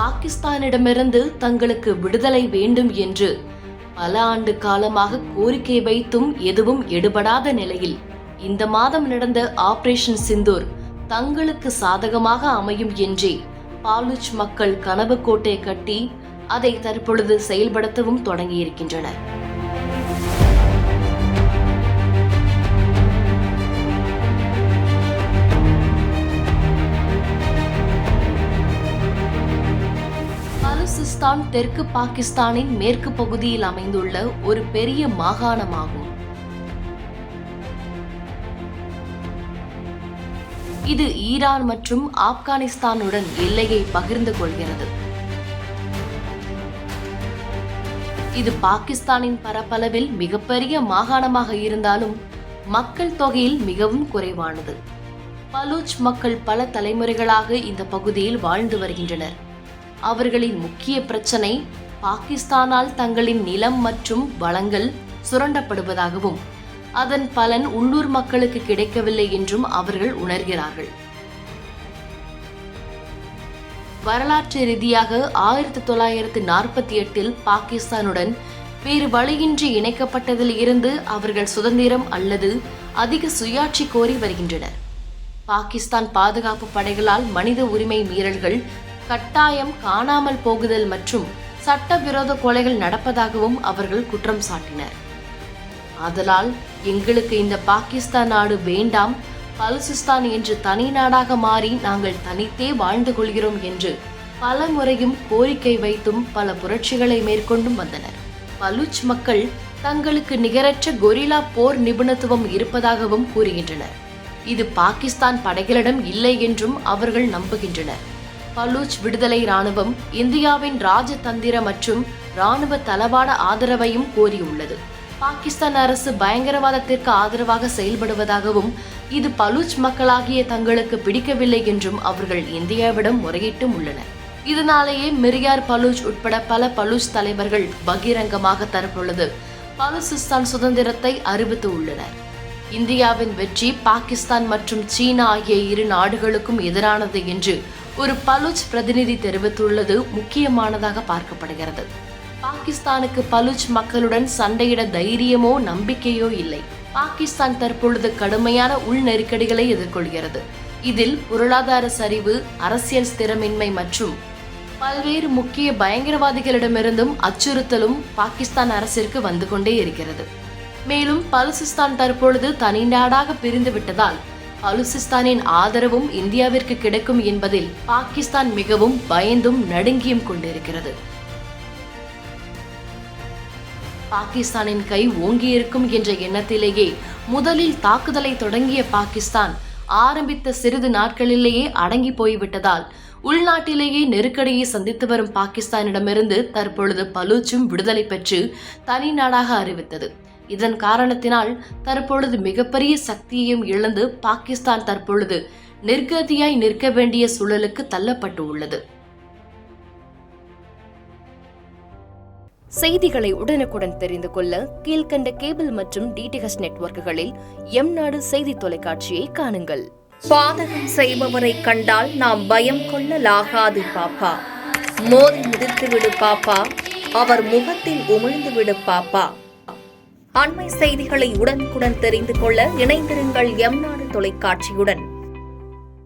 பாகிஸ்தானிடமிருந்து தங்களுக்கு விடுதலை வேண்டும் என்று பல ஆண்டு காலமாக கோரிக்கை வைத்தும் எதுவும் எடுபடாத நிலையில் இந்த மாதம் நடந்த ஆபரேஷன் சிந்தூர் தங்களுக்கு சாதகமாக அமையும் என்றே பாலூச் மக்கள் கனவு கோட்டை கட்டி அதை தற்பொழுது செயல்படுத்தவும் தொடங்கியிருக்கின்றனர். பலுசிஸ்தான் தெற்கு பாகிஸ்தானின் மேற்கு பகுதியில் அமைந்துள்ள ஒரு பெரிய மாகாணமாகும். இது ஈரான் மற்றும் ஆப்கானிஸ்தானுடன் எல்லையை பகிர்ந்து கொள்கிறது. இது பாகிஸ்தானின் பரப்பளவில் மிகப்பெரிய மாகாணமாக இருந்தாலும் மக்கள் தொகையில் மிகவும் குறைவானது. பலூச் மக்கள் பல தலைமுறைகளாக இந்த பகுதியில் வாழ்ந்து வருகின்றனர். அவர்களின் முக்கிய பிரச்சனை பாகிஸ்தானால் தங்களின் நிலம் மற்றும் வளங்கள் சுரண்டப்படுவதாகவும் அதன் பலன் உள்ளூர் மக்களுக்கு கிடைக்கவில்லை என்றும் அவர்கள் உணர்கிறார்கள். வரலாற்று ரீதியாக 1948 பாகிஸ்தானுடன் வேறு வழியின்றி இணைக்கப்பட்டதில் இருந்து அவர்கள் சுதந்திரம் அல்லது அதிக சுயாட்சி கோரி வருகின்றனர். பாகிஸ்தான் பாதுகாப்பு படைகளால் மனித உரிமை மீறல்கள், கட்டாயம் காணாமல் போகுதல் மற்றும் சட்டவிரோத கொலைகள் நடப்பதாகவும் அவர்கள் குற்றம் சாட்டினர். ஆதலால் எங்களுக்கு இந்த பாகிஸ்தான் நாடு வேண்டாம், பலுசிஸ்தான் என்று தனி நாடாக மாறி நாங்கள் தனித்தே வாழ்ந்து கொள்கிறோம் என்று பல முறையும் கோரிக்கை வைத்தும் பல புரட்சிகளை மேற்கொண்டும் வந்தனர். பலூச் மக்கள் தங்களுக்கு நிகரற்ற கொரில்லா போர் நிபுணத்துவம் இருப்பதாகவும் கூறுகின்றனர். இது பாகிஸ்தான் படைகளிடம் இல்லை என்றும் அவர்கள் நம்புகின்றனர். பலூச் விடுதலை இராணுவம் இந்தியாவின் ராஜதந்திர மற்றும் இராணுவ தளவாட ஆதரவையும் கோரியுள்ளது. பாகிஸ்தான் அரசு பயங்கரவாதத்திற்கு ஆதரவாக செயல்படுவதாகவும் இது பலூச் மக்களாகிய தங்களுக்கு பிடிக்கவில்லை என்றும் அவர்கள் இந்தியாவிடம் முறையிட்டும் உள்ளனர். இதனாலேயே மிர்யார் பலூச் உட்பட பல பலூச் தலைவர்கள் பகிரங்கமாக தரப்பொழுது பலுசிஸ்தான் சுதந்திரத்தை அறிவித்து உள்ளனர். இந்தியாவின் வெற்றி பாகிஸ்தான் மற்றும் சீனா ஆகிய இரு நாடுகளுக்கும் எதிரானது என்று ஒரு பலூச் பிரதிநிதி தெரிவித்துள்ளது முக்கியமானதாக பார்க்கப்படுகிறது. பாகிஸ்தானுக்கு பலூச் மக்களுடன் சண்டையிட தைரியமோ நம்பிக்கையோ இல்லை. பாகிஸ்தான் தற்பொழுது கடுமையான உள் நெருக்கடிகளை எதிர்கொள்கிறது. இதில் பொருளாதார சரிவு, அரசியல் ஸ்திரமின்மை மற்றும் பல்வேறு முக்கிய பயங்கரவாதிகளிடமிருந்தும் அச்சுறுத்தலும் பாகிஸ்தான் அரசிற்கு வந்து கொண்டே இருக்கிறது. மேலும் பலுசிஸ்தான் தற்பொழுது தனி நாடாக பிரிந்து விட்டதால் பலுசிஸ்தானின் ஆதரவும் இந்தியாவிற்கு கிடைக்கும் என்பதில் பாகிஸ்தான் மிகவும் பயந்தும் நடுங்கியும் கொண்டிருக்கிறது. பாகிஸ்தானின் கை ஓங்கியிருக்கும் என்ற எண்ணத்திலேயே முதலில் தாக்குதலை தொடங்கிய பாகிஸ்தான் ஆரம்பித்த சிறிது நாட்களிலேயே அடங்கி போய்விட்டதால் உள்நாட்டிலேயே நெருக்கடியை சந்தித்து வரும் பாகிஸ்தானிடமிருந்து தற்பொழுது பலூச்சும் விடுதலை பெற்று தனி நாடாக அறிவித்தது. இதன் காரணத்தினால் தற்பொழுது மிகப்பெரிய சக்தியையும் இழந்து பாகிஸ்தான் தற்பொழுது நிர்கதியாய் நிற்க வேண்டிய சூழலுக்கு தள்ளப்பட்டு உள்ளது. செய்திகளை உடனுக்குடன் தெரிந்து கொள்ள கீழ்கண்ட கேபிள் மற்றும் டிடிஎச் நெட்வொர்க்குகளில் எம்நாடு செய்தி தொலைக்காட்சியை காணுங்கள். பாதகம் செய்பவரை கண்டால் நாம் பயம் கொள்ளலாகாது பாப்பா. மோதி மிதித்துவிடு பாப்பா, அவர் முகத்தில் உமிழ்ந்துவிடு பாப்பா. அண்மை செய்திகளை உடனுக்குடன் தெரிந்து கொள்ள இணைந்திருங்கள் எம்நாடு தொலைக்காட்சியுடன்.